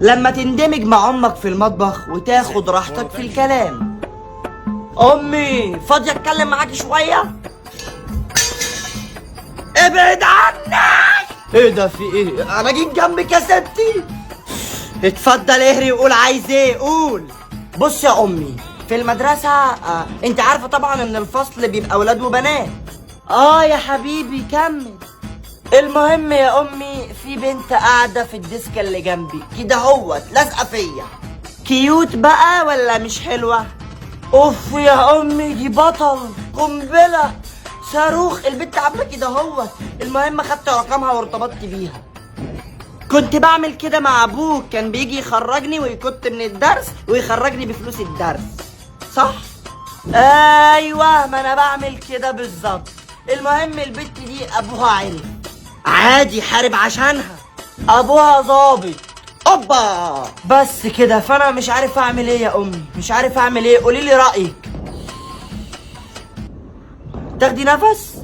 لما تندمج مع امك في المطبخ وتاخد راحتك في الكلام. امي فاضية اتكلم معاكي شوية؟ ابعد عني. ايه ده، في ايه؟ انا جيت جنبك يا ستي. اتفضل اهري وقول عايز ايه، قول. بص يا امي، في المدرسة انت عارفة طبعا ان الفصل بيبقى ولاد وبنات. يا حبيبي كمل. المهم يا امي، في بنت قاعدة في الديسك اللي جنبي كده هوت لازقة فيا. كيوت بقى ولا مش حلوة؟ اوف يا امي، دي بطل قنبلة صاروخ، البنت عاملة كده هوت. المهم خدت رقمها وارتبطت بيها. كنت بعمل كده مع ابوك، كان بيجي يخرجني ويكت من الدرس ويخرجني بفلوس الدرس، صح؟ ايوه، ما انا بعمل كده بالظبط. المهم البت دي ابوها عرف، عادي حارب عشانها، ابوها ظابط. اوبا، بس كده. فانا مش عارف اعمل ايه يا امي، مش عارف اعمل ايه، قولي لي رايك. تاخدي نفس.